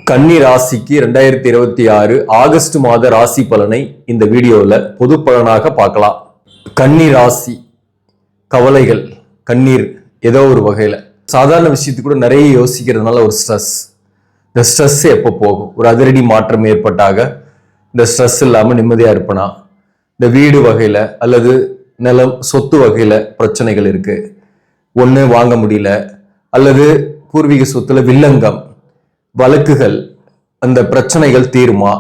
கன்னி ராசிக்கு 2026 ஆகஸ்ட் மாத ராசி பலனை இந்த வீடியோவில் பொது பலனாக பார்க்கலாம். கன்னி ராசி கவலைகள், கண்ணீர், ஏதோ ஒரு வகையில் சாதாரண விஷயத்துக்கு கூட நிறைய யோசிக்கிறதுனால ஒரு ஸ்ட்ரெஸ். இந்த ஸ்ட்ரெஸ் எப்போ போகும்? ஒரு அதிரடி மாற்றம் ஏற்பட்டாக இந்த ஸ்ட்ரெஸ் இல்லாமல் நிம்மதியாக இருப்பனா? இந்த வீடு வகையில் அல்லது நிலம் சொத்து வகையில் பிரச்சனைகள் இருக்கு, ஒன்று வாங்க முடியல, அல்லது பூர்வீக சொத்துல வில்லங்கம், வழக்குகள், அந்த பிரச்சனைகள் தீருமா?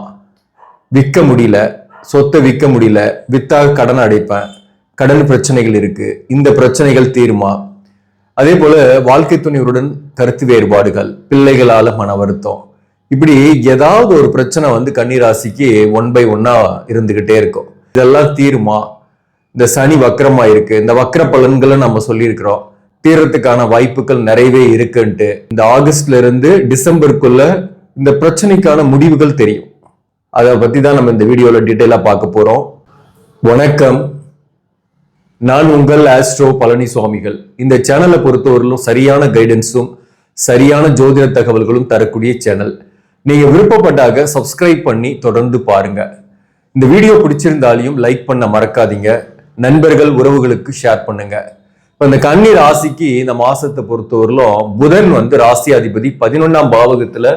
விற்க முடியல, சொத்தை விற்க முடியல, வித்தாக கடன் அடைப்பேன், கடன் பிரச்சனைகள் இருக்கு, இந்த பிரச்சனைகள் தீருமா? அதே போல வாழ்க்கை துணைவருடன் கருத்து வேறுபாடுகள், பிள்ளைகளால மன வருத்தம், இப்படி ஏதாவது ஒரு பிரச்சனை கன்னிராசிக்கு 1 by 1 இருந்துகிட்டே இருக்கும். இதெல்லாம் தீருமா? இந்த சனி வக்கரமா இருக்கு, இந்த வக்கர பலன்களை நம்ம சொல்லியிருக்கிறோம், தீரத்துக்கான வாய்ப்புகள் நிறையவே இருக்குன்ட்டு. இந்த ஆகஸ்ட்ல இருந்து டிசம்பருக்குள்ள இந்த பிரச்சனைக்கான முடிவுகள் தெரியும். அதை பத்தி தான் நம்ம இந்த வீடியோல டீட்டெயிலா பார்க்க போறோம். வணக்கம், நான் உங்கள் ஆஸ்ட்ரோ பழனி சுவாமிகள். இந்த சேனலை பொறுத்தவரையிலும் சரியான கைடன்ஸும் சரியான ஜோதிட தகவல்களும் தரக்கூடிய சேனல். நீங்க விருப்பப்பட்டாக சப்ஸ்கிரைப் பண்ணி தொடர்ந்து பாருங்க. இந்த வீடியோ பிடிச்சிருந்தாலையும் லைக் பண்ண மறக்காதீங்க, நண்பர்கள் உறவுகளுக்கு ஷேர் பண்ணுங்க. இப்ப இந்த கன்னி ராசிக்கு இந்த மாசத்தை பொறுத்தவரையிலும் புதன் ராசி அதிபதி 11ஆம் பாவகத்துல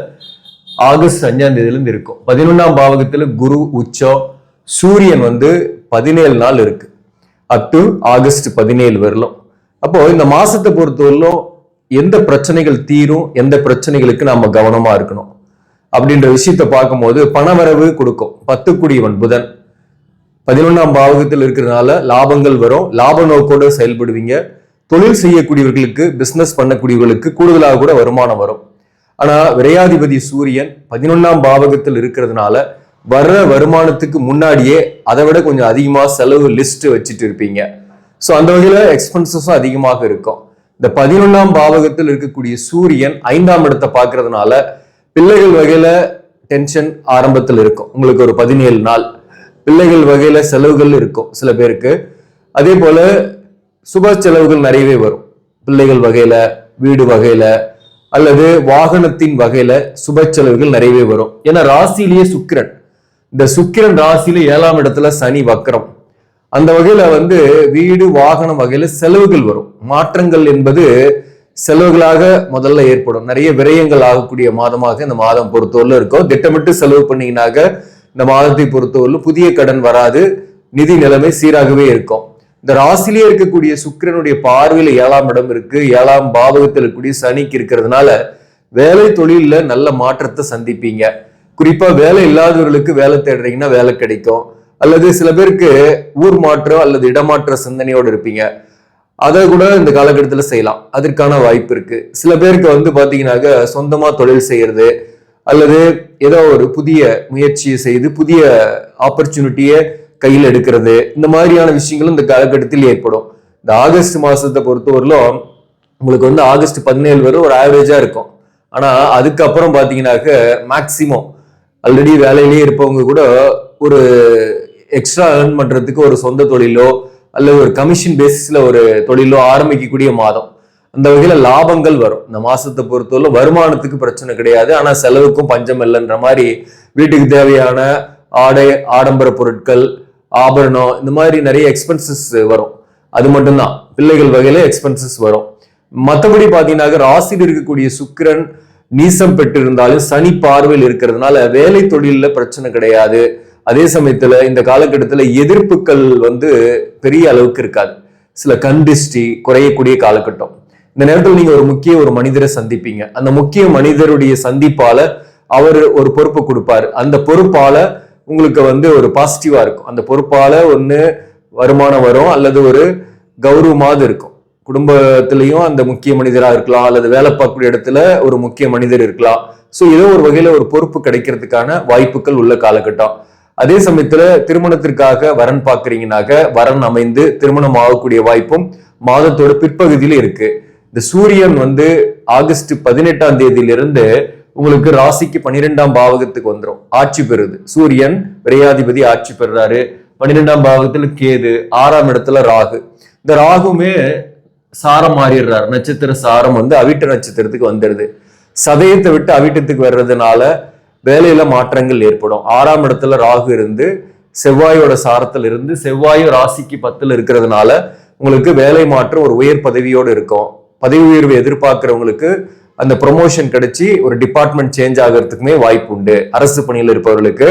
ஆகஸ்ட் 5ஆம் தேதியிலிருந்து இருக்கும். 11ஆம் பாவகத்துல குரு உச்சம், சூரியன் 17 நாள் இருக்கு, அப் டு ஆகஸ்ட் 17 வரலும். அப்போ இந்த மாசத்தை பொறுத்தவரையிலும் எந்த பிரச்சனைகள் தீரும், எந்த பிரச்சனைகளுக்கு நாம கவனமா இருக்கணும் அப்படின்ற விஷயத்த பார்க்கும்போது பணவரவு கொடுக்கும். 10 கூடியவன் புதன் 11ஆம் பாவகத்தில் இருக்கிறதுனால லாபங்கள் வரும், லாப நோக்கோடு செயல்படுவீங்க. தொழில் செய்யக்கூடியவர்களுக்கு, பிசினஸ் பண்ணக்கூடியவர்களுக்கு கூடுதலாக கூட வருமானம் வரும். ஆனா விரையாதிபதி சூரியன் 11ஆம் பாவகத்தில் இருக்கிறதுனால வர்ற வருமானத்துக்கு முன்னாடியே அதை விட கொஞ்சம் அதிகமா செலவு லிஸ்ட் வச்சுட்டு இருப்பீங்க. ஸோ அந்த வகையில எக்ஸ்பென்சஸும் அதிகமாக இருக்கும். இந்த 11ஆம் பாவகத்தில் இருக்கக்கூடிய சூரியன் 5ஆம் இடத்தை பார்க்கறதுனால பிள்ளைகள் வகையில டென்ஷன் ஆரம்பத்தில் இருக்கும். உங்களுக்கு ஒரு 17 நாள் பிள்ளைகள் வகையில செலவுகள் இருக்கும் சில பேருக்கு. அதே போல சுப செலவுகள் நிறையவே வரும். பிள்ளைகள் வகையில, வீடு வகையில அல்லது வாகனத்தின் வகையில சுப செலவுகள் நிறையவே வரும். ஏன்னா ராசியிலேயே சுக்கிரன், இந்த சுக்கிரன் ராசியில 7ஆம் இடத்துல சனி வக்கரம். அந்த வகையில வீடு வாகனம் வகையில செலவுகள் வரும். மாற்றங்கள் என்பது செலவுகளாக முதல்ல ஏற்படும். நிறைய விரயங்கள் ஆகக்கூடிய மாதமாக இந்த மாதம் பொறுத்தவரையில இருக்கும். திட்டமிட்டு செலவு பண்ணீங்கன்னாக்க இந்த மாதத்தை பொறுத்தவரையிலும் புதிய கடன் வராது, நிதி நிலைமை சீராகவே இருக்கும். இந்த ராசிலேயே இருக்கக்கூடிய சுக்கிரனுடைய பார்வையில 7ஆம் இடம் இருக்கு, 7ஆம் பாவகத்தில் இருக்கக்கூடிய சனிக்கு இருக்கிறதுனால வேலை தொழில நல்ல மாற்றத்தை சந்திப்பீங்க. குறிப்பா வேலை இல்லாதவர்களுக்கு வேலை தேடுறீங்கன்னா வேலை கிடைக்கும், அல்லது சில பேருக்கு ஊர் மாற்றம் அல்லது இடமாற்ற சிந்தனையோடு இருப்பீங்க, அதை கூட இந்த காலகட்டத்தில் செய்யலாம், அதற்கான வாய்ப்பு இருக்கு. சில பேருக்கு பாத்தீங்கன்னாக்க சொந்தமா தொழில் செய்யறது அல்லது ஏதோ ஒரு புதிய முயற்சியை செய்து புதிய ஆப்பர்ச்சுனிட்டியை கையில் எடுக்கிறது, இந்த மாதிரியான விஷயங்களும் இந்த காலகட்டத்தில் ஏற்படும். இந்த ஆகஸ்ட் மாசத்தை பொறுத்தவரையிலும் உங்களுக்கு ஆகஸ்ட் 17 வரை ஒரு ஆவரேஜா இருக்கும். ஆனா அதுக்கப்புறம் பாத்தீங்கன்னாக்க மேக்சிமம் ஆல்ரெடி வேலையிலேயே இருப்பவங்க கூட ஒரு எக்ஸ்ட்ரா ஏர்ன் பண்றதுக்கு ஒரு சொந்த தொழிலோ அல்லது ஒரு கமிஷன் பேசிஸ்ல ஒரு தொழிலோ ஆரம்பிக்கக்கூடிய மாதம். அந்த வகையில லாபங்கள் வரும். இந்த மாசத்தை பொறுத்தவரை வருமானத்துக்கு பிரச்சனை கிடையாது, ஆனா செலவுக்கும் பஞ்சம் இல்லைன்ற மாதிரி வீட்டுக்கு தேவையான ஆடை, ஆடம்பர பொருட்கள், ஆபரணம், இந்த மாதிரி நிறைய எக்ஸ்பென்சஸ் வரும். அது மட்டும்தான். பிள்ளைகள் வகையில எக்ஸ்பென்சஸ் வரும். மற்றபடி பாத்தீங்கன்னா ராசியில் இருக்கக்கூடிய சுக்கிரன் நீசம் பெற்று இருந்தாலும் சனி பார்வையில் இருக்கிறதுனால வேலை தொழில பிரச்சனை கிடையாது. அதே சமயத்துல இந்த காலகட்டத்துல எதிர்ப்புகள் பெரிய அளவுக்கு இருக்காது. சில கண்டிஷ்டி குறையக்கூடிய காலகட்டம். இந்த நேரத்தில் நீங்க ஒரு மனிதரை சந்திப்பீங்க. அந்த முக்கிய மனிதருடைய சந்திப்பால அவர் ஒரு பொறுப்பு கொடுப்பாரு. அந்த பொறுப்பால உங்களுக்கு ஒரு பாசிட்டிவா இருக்கும். அந்த பொறுப்பால வருமானம் வரும் அல்லது ஒரு கௌரவமாவது இருக்கும். குடும்பத்திலையும் அந்த முக்கிய மனிதரா இருக்கலாம், அல்லது வேலை பார்க்கக்கூடிய இடத்துல ஒரு முக்கிய மனிதர் இருக்கலாம். ஸோ ஏதோ ஒரு வகையில ஒரு பொறுப்பு கிடைக்கிறதுக்கான வாய்ப்புகள் உள்ள காலகட்டம். அதே சமயத்துல திருமணத்திற்காக வரன் பார்க்கறீங்கன்னாக்க வரன் அமைந்து திருமணம் ஆகக்கூடிய வாய்ப்பும் மாதத்தோட பிற்பகுதியில இருக்கு. இந்த சூரியன் ஆகஸ்ட் 18ஆம் தேதியிலிருந்து உங்களுக்கு ராசிக்கு 12ஆம் பாவகத்துக்கு வந்துடும், ஆட்சி பெறுது. சூரியன் விரையாதிபதி ஆட்சி பெறுறாரு. 12ஆம் பாவகத்துல கேது, 6ஆம் இடத்துல ராகு. இந்த ராகுமே சாரம் மாறிடுறாரு. நட்சத்திர சாரம் அவிட்ட நட்சத்திரத்துக்கு வந்துடுது. சதயத்தை விட்டு அவிட்டத்துக்கு வர்றதுனால வேலையில மாற்றங்கள் ஏற்படும். 6ஆம் இடத்துல ராகு இருந்து செவ்வாயோட சாரத்தில் இருந்து செவ்வாயும் ராசிக்கு 10ல் இருக்கிறதுனால உங்களுக்கு வேலை மாற்றம் ஒரு உயர் பதவியோடு இருக்கும். பதவி உயர்வு எதிர்பார்க்கிறவங்களுக்கு அந்த ப்ரொமோஷன் கிடைச்சி ஒரு டிபார்ட்மெண்ட் சேஞ்ச் ஆகிறதுக்குமே வாய்ப்பு உண்டு. அரசு பணியில் இருப்பவர்களுக்கு,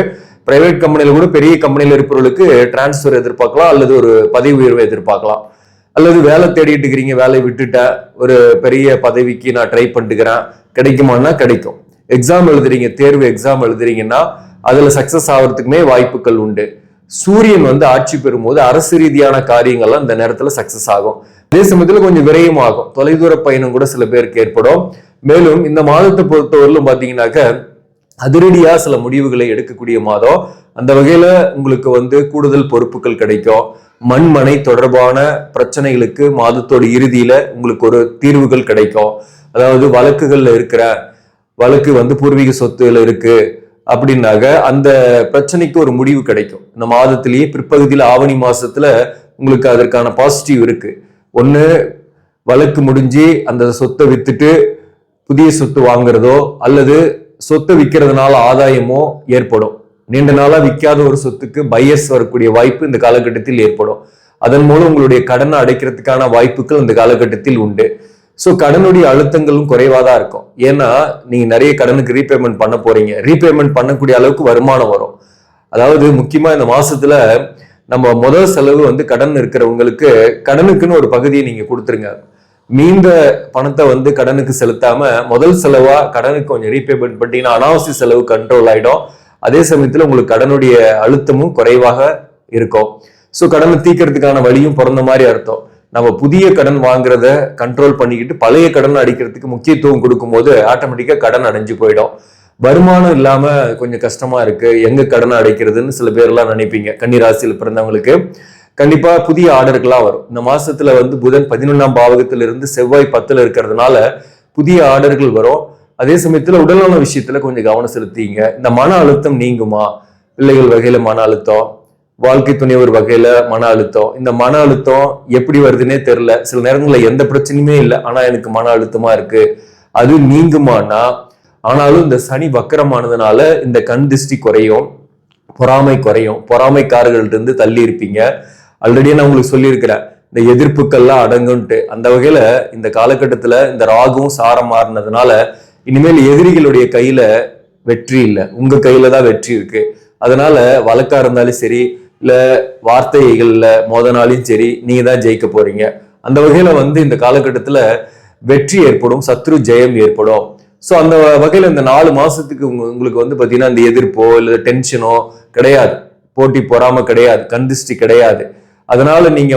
பிரைவேட் கம்பெனியில கூட பெரிய கம்பெனியில் இருப்பவர்களுக்கு டிரான்ஸ்பர் எதிர்பார்க்கலாம், அல்லது ஒரு பதவி உயர்வை எதிர்பார்க்கலாம். அல்லது வேலை தேடிட்டு இருக்கிறீங்க, வேலையை விட்டுட்ட ஒரு பெரிய பதவிக்கு நான் ட்ரை பண்ணிட்டுக்கிறேன், கிடைக்குமான்னா கிடைக்கும். எக்ஸாம் எழுதுறீங்க, தேர்வு எக்ஸாம் எழுதுறீங்கன்னா அதுல சக்சஸ் ஆகிறதுக்குமே வாய்ப்புகள் உண்டு. சூரியன் ஆட்சி பெறும்போது அரசு ரீதியான காரியங்கள்லாம் இந்த நேரத்துல சக்சஸ் ஆகும். அதே சமயத்துல கொஞ்சம் விரயம் ஆகும், தொலைதூர பயணம் கூட சில பேருக்கு ஏற்படும். மேலும் இந்த மாதத்தை பொறுத்தவரையிலும் பாத்தீங்கன்னாக்க அதிரடியா சில முடிவுகளை எடுக்கக்கூடிய மாதம். அந்த வகையில உங்களுக்கு கூடுதல் பொறுப்புகள் கிடைக்கும். மண்மனை தொடர்பான பிரச்சனைகளுக்கு மாதத்தோட இறுதியில உங்களுக்கு ஒரு தீர்வுகள் கிடைக்கும். அதாவது வழக்குகள்ல இருக்கிற வழக்கு பூர்வீக சொத்துல இருக்கு அப்படின்னாக்க அந்த பிரச்சனைக்கு ஒரு முடிவு கிடைக்கும். இந்த மாதத்திலேயே பிற்பகுதியில ஆவணி மாசத்துல உங்களுக்கு அதற்கான பாசிட்டிவ் இருக்கு. ஒண்ணு வழக்கு முடிஞ்சு அந்த சொத்தை வித்துட்டு புதிய சொத்து வாங்குறதோ அல்லது சொத்தை விற்கிறதுனால ஆதாயமோ ஏற்படும். நீண்ட நாளா விற்காத ஒரு சொத்துக்கு பையர்ஸ் வரக்கூடிய வாய்ப்பு இந்த காலகட்டத்தில் ஏற்படும். அதன் மூலம் உங்களுடைய கடனை அடைக்கிறதுக்கான வாய்ப்புகள் இந்த காலகட்டத்தில் உண்டு. ஸோ கடனுடைய அழுத்தங்களும் குறைவாதான் இருக்கும். ஏன்னா நீங்க நிறைய கடனுக்கு ரீபேமெண்ட் பண்ண போறீங்க. ரீபேமெண்ட் பண்ணக்கூடிய அளவுக்கு வருமானம் வரும். அதாவது முக்கியமா இந்த மாசத்துல நம்ம முதல் செலவு கடன் இருக்கிறவங்களுக்கு கடனுக்குன்னு ஒரு பகுதியை நீங்க கொடுத்துருங்க. மீந்த பணத்தை கடனுக்கு செலுத்தாம முதல் செலவா கடனுக்கு கொஞ்சம் ரீபேமெண்ட் பண்ணிட்டீங்கன்னா அனாவசிய செலவு கண்ட்ரோல் ஆயிடும். அதே சமயத்துல உங்களுக்கு கடனுடைய அழுத்தமும் குறைவாக இருக்கும். ஸோ கடனை தீக்கிறதுக்கான வழியும் பிறந்த மாதிரி அர்த்தம். நம்ம புதிய கடன் வாங்குறத கண்ட்ரோல் பண்ணிக்கிட்டு பழைய கடன் அடிக்கிறதுக்கு முக்கியத்துவம் கொடுக்கும் போது ஆட்டோமேட்டிக்கா கடன் அடைஞ்சு போயிடும். வருமானம் இல்லாம கொஞ்சம் கஷ்டமா இருக்கு, எங்க கடனை அடைக்கிறதுன்னு சில பேர்லாம் நினைப்பீங்க. கன்னிராசியில் பிறந்தவங்களுக்கு கண்டிப்பா புதிய ஆர்டர்கள்லாம் வரும். இந்த மாசத்துல புதன் 11ஆம் பாவகத்துல இருந்து செவ்வாய் 10ல் இருக்கிறதுனால புதிய ஆர்டர்கள் வரும். அதே சமயத்துல உடல்நல விஷயத்துல கொஞ்சம் கவனம் செலுத்திங்க. இந்த மன அழுத்தம் நீங்குமா? பிள்ளைகள் வகையில மன அழுத்தம், வாழ்க்கை துணை ஒரு வகையில மன அழுத்தம். இந்த மன அழுத்தம் எப்படி வருதுன்னே தெரியல, சில நேரங்கள்ல எந்த பிரச்சனையுமே இல்லை, ஆனா எனக்கு மன அழுத்தமா இருக்கு, அது நீங்குமானா? ஆனாலும் இந்த சனி வக்கரமானதுனால இந்த கண் திருஷ்டி குறையும், பொறாமை குறையும், பொறாமைக்காரர்கள்ட்ட இருந்து தள்ளி இருப்பீங்க. ஆல்ரெடி நான் உங்களுக்கு சொல்லியிருக்கிறேன் இந்த எதிர்ப்புக்கள்லாம் அடங்குன்ட்டு. அந்த வகையில இந்த காலகட்டத்துல இந்த ராகுவும் சாரம் மாறினதுனால இனிமேல் எதிரிகளுடைய கையில வெற்றி இல்லை, உங்க கையில தான் வெற்றி இருக்கு. அதனால வழக்கா இருந்தாலும் சரி, இல்ல வார்த்தைகள்ல மோதனாலும் சரி, நீங்க தான் ஜெயிக்க போறீங்க. அந்த வகையில இந்த காலகட்டத்துல வெற்றி ஏற்படும், சத்ரு ஜெயம் ஏற்படும். ஸோ அந்த வகையில இந்த 4 மாசத்துக்கு உங்களுக்கு பாத்தீங்கன்னா இந்த எதிர்ப்போ இல்ல டென்ஷனோ கிடையாது, போட்டி பொறாம கிடையாது, கந்திஷ்டி கிடையாது. அதனால நீங்க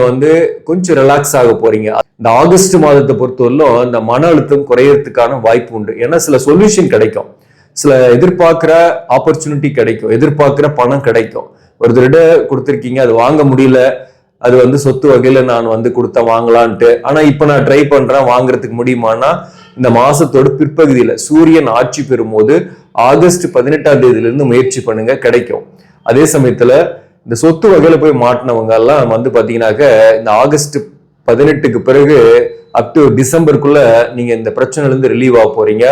கொஞ்சம் ரிலாக்ஸ் ஆக போறீங்க. இந்த ஆகஸ்ட் மாதத்தை பொறுத்தவரையிலும் இந்த மன அழுத்தம் குறையறதுக்கான வாய்ப்பு உண்டு. ஏன்னா சில சொல்யூஷன் கிடைக்கும், சில எதிர்பார்க்கிற ஆப்பர்ச்சுனிட்டி கிடைக்கும், எதிர்பார்க்கிற பணம் கிடைக்கும். ஒருத்தரிட கொடுத்துருக்கீங்க, அது வாங்க முடியல, அது சொத்து வகையில நான் கொடுத்த வாங்கலான்ட்டு, ஆனா இப்ப நான் ட்ரை பண்றேன், வாங்குறதுக்கு முடியுமானா இந்த மாசத்தோட பிற்பகுதியில சூரியன் ஆட்சி பெறும் போது ஆகஸ்ட் 18ஆம் தேதியிலிருந்து முயற்சி பண்ணுங்க, கிடைக்கும். அதே சமயத்துல இந்த சொத்து வகையில போய் மாட்டினவங்க எல்லாம் பாத்தீங்கன்னாக்க இந்த ஆகஸ்ட் 18க்கு பிறகு அப் டு டிசம்பருக்குள்ள நீங்க இந்த பிரச்சனைல இருந்து ரிலீவ் ஆக போறீங்க.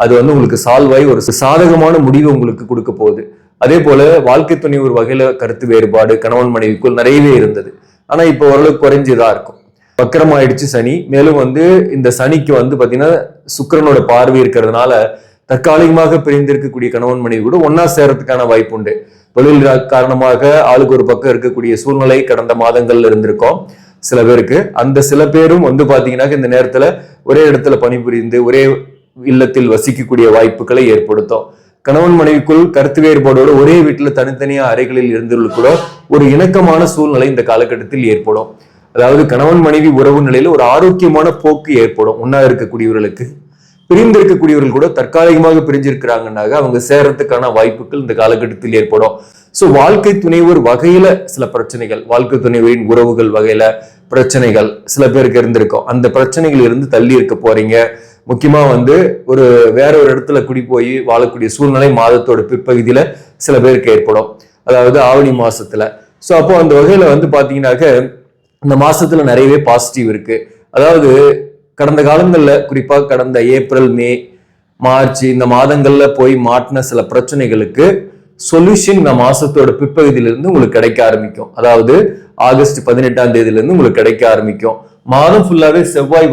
அது உங்களுக்கு சால்வ் ஆகி ஒரு சாதகமான முடிவு உங்களுக்கு கொடுக்க போகுது. அதே போல வாழ்க்கை துணை ஒரு வகையில கருத்து வேறுபாடு கணவன் மனைவிக்குள் நிறையவே இருந்தது, ஆனா இப்ப ஓரளவுக்கு குறைஞ்சுதான் இருக்கும். வக்கரம் ஆயிடுச்சு சனி. மேலும் இந்த சனிக்கு பாத்தீங்கன்னா சுக்கிரனோட பார்வை இருக்கிறதுனால தற்காலிகமாக பிரிந்திருக்கக்கூடிய கணவன் மனைவி கூட ஒன்னா சேரத்துக்கான வாய்ப்பு உண்டு. தொழில் காரணமாக ஆளுக்கு ஒரு பக்கம் இருக்கக்கூடிய சூழ்நிலை கடந்த மாதங்கள்ல இருந்திருக்கும் சில பேருக்கு. அந்த சில பேரும் பாத்தீங்கன்னா இந்த நேரத்துல ஒரே இடத்துல பணிபுரிந்து ஒரே இல்லத்தில் வசிக்கக்கூடிய வாய்ப்புகளை ஏற்படுத்தும். கணவன் மனைவிக்குள் கருத்து வேறுபாடோடு ஒரே வீட்டுல தனித்தனியா அறைகளில் இருந்தவர்கள் கூட ஒரு இணக்கமான சூழ்நிலை இந்த காலகட்டத்தில் ஏற்படும். அதாவது கணவன் மனைவி உறவு நிலையில ஒரு ஆரோக்கியமான போக்கு ஏற்படும். ஒன்னா இருக்கக்கூடியவர்களுக்கு. பிரிந்து இருக்கக்கூடியவர்கள் கூட தற்காலிகமாக பிரிஞ்சிருக்கிறாங்கன்னாக அவங்க சேரத்துக்கான வாய்ப்புகள் இந்த காலகட்டத்தில் ஏற்படும். சோ வாழ்க்கை துணைவர் வகையில சில பிரச்சனைகள், வாழ்க்கை துணைவரின் உறவுகள் வகையில பிரச்சனைகள் சில பேருக்கு இருந்திருக்கும். அந்த பிரச்சனைகள் இருந்து தள்ளி இருக்க போறீங்க. முக்கியமா ஒரு வேற ஒரு இடத்துல குடி போய் வாழக்கூடிய சூழ்நிலை மாதத்தோட பிற்பகுதியில சில பேருக்கு ஏற்படும், அதாவது ஆவணி மாசத்துல. சோ அப்போ அந்த வகையில பாத்தீங்கன்னாக்க இந்த மாசத்துல நிறையவே பாசிட்டிவ் இருக்கு. அதாவது கடந்த காலங்கள்ல குறிப்பா கடந்த ஏப்ரல் மே மார்ச் இந்த மாதங்கள்ல போய் மாட்டின சில பிரச்சனைகளுக்கு சொல்யூஷன் இந்த மாசத்தோட பிற்பகுதியிலிருந்து உங்களுக்கு கிடைக்க ஆரம்பிக்கும். அதாவது ஆகஸ்ட் 18ஆம் தேதியிலிருந்து உங்களுக்கு கிடைக்க ஆரம்பிக்கும். மாதம் ஃபுல்லாவே செவ்வாய்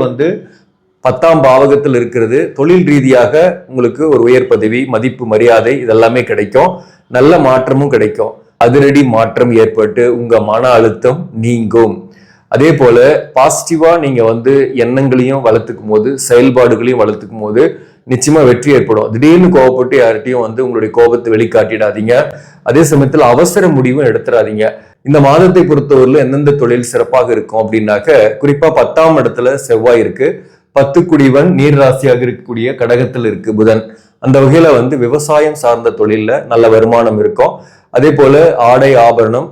10ஆம் பாவகத்தில் இருக்கிறது. தொழில் ரீதியாக உங்களுக்கு ஒரு உயர் பதவி, மதிப்பு, மரியாதை இதெல்லாமே கிடைக்கும். நல்ல மாற்றமும் கிடைக்கும். அதிரடி மாற்றம் ஏற்பட்டு உங்க மன அழுத்தம் நீங்கும். அதே போல பாசிட்டிவா நீங்க எண்ணங்களையும் வளர்த்துக்கும் போது, செயல்பாடுகளையும் வளர்த்துக்கும் போது நிச்சயமா வெற்றி ஏற்படும். திடீர்னு கோவப்பட்டு யார்கிட்டையும் உங்களுடைய கோபத்தை வெளிக்காட்டிடாதீங்க. அதே சமயத்தில் அவசர முடிவும் எடுத்துடாதீங்க. இந்த மாதத்தை பொறுத்தவரையில எந்தெந்த தொழில் சிறப்பாக இருக்கும் அப்படின்னாக்க, குறிப்பா 10ஆம் இடத்துல செவ்வாய் இருக்கு. 10 குடிவன் நீர் ராசியாக இருக்கக்கூடிய கடகத்தில் இருக்கு புதன். அந்த வகையில விவசாயம் சார்ந்த தொழில்ல நல்ல வருமானம் இருக்கும். அதே போல ஆடை ஆபரணம்,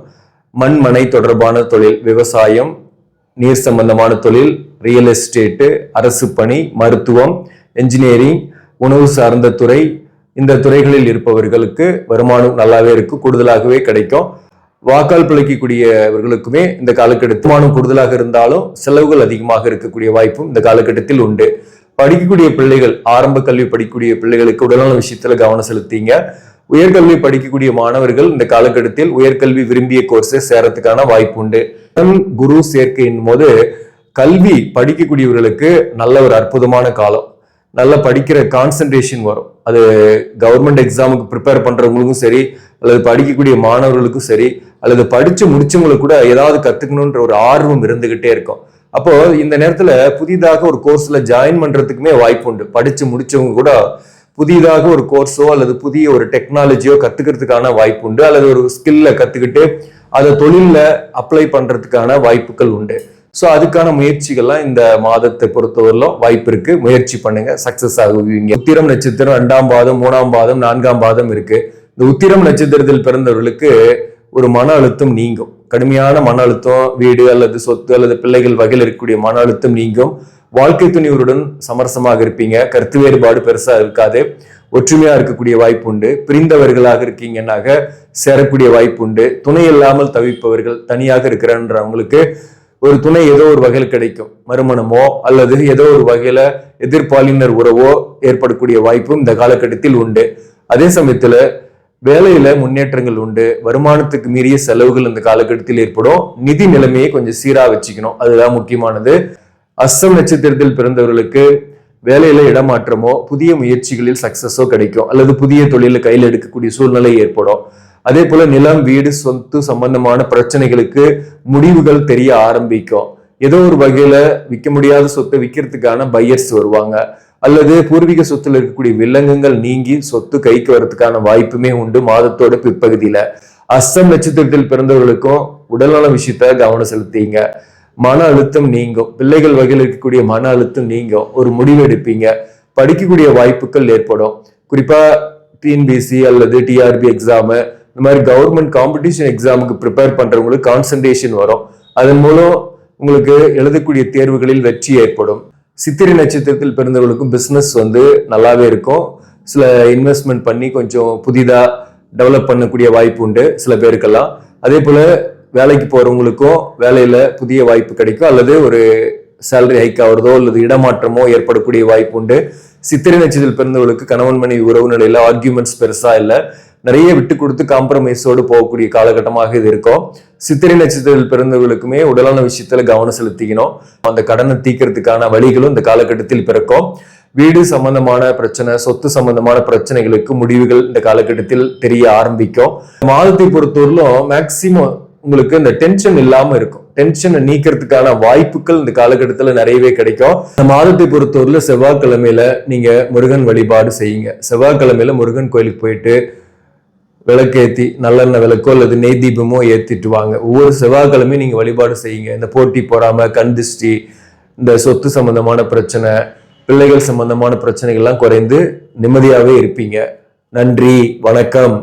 மண் மனை தொடர்பான தொழில், விவசாயம், நீர் சம்பந்தமான தொழில், ரியல் எஸ்டேட்டு, அரசு பணி, மருத்துவம், என்ஜினியரிங், உணவு சார்ந்த துறை, இந்த துறைகளில் இருப்பவர்களுக்கு வருமானம் நல்லாவே இருக்கும், கூடுதலாகவே கிடைக்கும். வாக்கால் பிழைக்கக்கூடியவர்களுக்குமே இந்த காலகட்டத்தில் வருமானம் கூடுதலாக இருந்தாலும் செலவுகள் அதிகமாக இருக்கக்கூடிய வாய்ப்பும் இந்த காலகட்டத்தில் உண்டு. படிக்கக்கூடிய பிள்ளைகள், ஆரம்ப கல்வி படிக்கக்கூடிய பிள்ளைகளுக்கு உடல்நல விஷயத்துல கவனம் செலுத்திங்க. உயர்கல்வி படிக்கக்கூடிய மாணவர்கள் இந்த காலகட்டத்தில் உயர்கல்வி விரும்பிய கோர்ஸை சேரத்துக்கான வாய்ப்பு உண்டு. குரு சேர்க்கையின் போது கல்வி படிக்கக்கூடியவர்களுக்கு நல்ல ஒரு அற்புதமான காலம். நல்லா படிக்கிற கான்சென்ட்ரேஷன் வரும். அது கவர்மெண்ட் எக்ஸாமுக்கு ப்ரிப்பேர் பண்றவங்களுக்கும் சரி, அல்லது படிக்கக்கூடிய மாணவர்களுக்கும் சரி, அல்லது படிச்சு முடிச்சவங்களுக்கு கூட ஏதாவது கத்துக்கணும்ன்ற ஒரு ஆர்வம் இருந்துகிட்டே இருக்கும். அப்போ இந்த நேரத்துல புதிதாக ஒரு கோர்ஸ்ல ஜாயின் பண்றதுக்குமே வாய்ப்பு உண்டு. படிச்சு முடிச்சவங்க கூட புதிதாக ஒரு கோர்ஸோ அல்லது புதிய ஒரு டெக்னாலஜியோ கத்துக்கிறதுக்கான வாய்ப்பு உண்டு. அல்லது ஒரு ஸ்கில்ல கத்துக்கிட்டு அதை தொழில்ல அப்ளை பண்றதுக்கான வாய்ப்புகள் உண்டு. ஸோ அதுக்கான முயற்சிகள்லாம் இந்த மாதத்தை பொறுத்தவரையிலும் வாய்ப்பு இருக்கு. முயற்சி பண்ணுங்க, சக்சஸ் ஆகுவீங்க. உத்திரம் நட்சத்திரம் 2ஆம் பாதம், 3ஆம் பாதம், 4ஆம் பாதம் இருக்கு. இந்த உத்திரம் நட்சத்திரத்தில் பிறந்தவர்களுக்கு ஒரு மன அழுத்தம் நீங்கும். கடுமையான மன அழுத்தம், வீடு அல்லது சொத்து அல்லது பிள்ளைகள் வகையில் இருக்கக்கூடிய மன அழுத்தம் நீங்கும். வாழ்க்கை துணிவருடன் சமரசமாக இருப்பீங்க. கருத்து வேறுபாடு பெருசா இருக்காது. ஒற்றுமையா இருக்கக்கூடிய வாய்ப்பு உண்டு. பிரிந்தவர்களாக இருக்கீங்கன்னாக சேரக்கூடிய வாய்ப்பு உண்டு. துணை இல்லாமல் தவிப்பவர்கள், தனியாக இருக்கிறன்றவங்களுக்கு ஒரு துணை ஏதோ ஒரு வகையில் கிடைக்கும். மறுமணமோ அல்லது ஏதோ ஒரு வகையில எதிர்பாலினர் உறவோ ஏற்படக்கூடிய வாய்ப்பும் இந்த காலகட்டத்தில் உண்டு. அதே சமயத்துல வேலையில முன்னேற்றங்கள் உண்டு. வருமானத்துக்கு மீறிய செலவுகள் இந்த காலகட்டத்தில் ஏற்படும். நிதி நிலைமையை கொஞ்சம் சீரா வச்சுக்கணும், அதுதான் முக்கியமானது. அஸ்தம் நட்சத்திரத்தில் பிறந்தவர்களுக்கு வேலையில இடமாற்றமோ புதிய முயற்சிகளில் சக்சஸோ கிடைக்கும். அல்லது புதிய தொழில கையில் எடுக்கக்கூடிய சூழ்நிலை ஏற்படும். அதே போல நிலம், வீடு, சொத்து சம்பந்தமான பிரச்சனைகளுக்கு முடிவுகள் தெரிய ஆரம்பிக்கும். ஏதோ ஒரு வகையில விற்க முடியாத சொத்தை விற்கிறதுக்கான பையர்ஸ் வருவாங்க. அல்லது பூர்வீக சொத்துல இருக்கக்கூடிய வில்லங்கங்கள் நீங்கி சொத்து கைக்கு வர்றதுக்கான வாய்ப்புமே உண்டு மாதத்தோட பிற்பகுதியில. அஸ்தம் நட்சத்திரத்தில் பிறந்தவர்களுக்கும் உடல்நல விஷயத்த கவனம் செலுத்திங்க. மன அழுத்தம் நீங்கும். பிள்ளைகள் வகையில் இருக்கக்கூடிய மன அழுத்தம் நீங்கும். ஒரு முடிவு எடுப்பீங்க. படிக்கக்கூடிய வாய்ப்புகள் ஏற்படும். குறிப்பா டிஎன்பிசி அல்லது டிஆர்பி எக்ஸாமு, இந்த மாதிரி கவர்மெண்ட் காம்படிஷன் எக்ஸாமுக்கு ப்ரிப்பேர் பண்றவங்களுக்கு கான்சன்ட்ரேஷன் வரும். அதன் மூலம் உங்களுக்கு எழுதக்கூடிய தேர்வுகளில் வெற்றி ஏற்படும். சித்திரை நட்சத்திரத்தில் பிறந்தவர்களுக்கும் பிசினஸ் நல்லாவே இருக்கும். சில இன்வெஸ்ட்மெண்ட் பண்ணி கொஞ்சம் புதிதா டெவலப் பண்ணக்கூடிய வாய்ப்பு உண்டு சில பேருக்கெல்லாம். அதே போல வேலைக்கு போறவங்களுக்கும் வேலையில புதிய வாய்ப்பு கிடைக்கும். அல்லது ஒரு சேலரி ஹைக் ஆகுறதோ அல்லது இடமாற்றமோ ஏற்படக்கூடிய வாய்ப்பு உண்டு. சித்திரை நட்சத்திரத்தில் பிறந்தவர்களுக்கு கணவன் மனைவி உறவு நிலையில ஆர்கியூமெண்ட்ஸ் பெருசா இல்லை. நிறைய விட்டு கொடுத்து காம்ப்ரமைஸோடு போகக்கூடிய காலகட்டமாக இது இருக்கும். சித்திரை நட்சத்திரத்தில் பிறந்தவர்களுக்குமே உடலான விஷயத்துல கவனம் செலுத்திக்கணும். அந்த கடனை தீக்கிறதுக்கான வழிகளும் இந்த காலகட்டத்தில் பிறக்கும். வீடு சம்பந்தமான பிரச்சனை, சொத்து சம்பந்தமான பிரச்சனைகளுக்கு முடிவுகள் இந்த காலகட்டத்தில் தெரிய ஆரம்பிக்கும். மாதத்தை பொறுத்தவரையிலும் மேக்சிமம் உங்களுக்கு இந்த டென்ஷன் இல்லாம இருக்கும். டென்ஷனை நீக்கிறதுக்கான வாய்ப்புகள் இந்த காலகட்டத்துல நிறையவே கிடைக்கும். இந்த மாதத்தை பொறுத்தவரையில செவ்வாய்க்கிழமையில நீங்க முருகன் வழிபாடு செய்யுங்க. செவ்வாய்க்கிழமையில முருகன் கோயிலுக்கு போயிட்டு விளக்கேத்தி நல்லெண்ணெய் விளக்கோ அல்லது நெய் தீபமோ ஏத்திட்டு வாங்க. ஒவ்வொரு செவ்வாய்க்கிழமையும் நீங்க வழிபாடு செய்யுங்க. இந்த போட்டி போடாம, கண் திருஷ்டி, இந்த சொத்து சம்பந்தமான பிரச்சனை, பிள்ளைகள் சம்பந்தமான பிரச்சனைகள்லாம் குறைந்து நிம்மதியாவே இருப்பீங்க. நன்றி, வணக்கம்.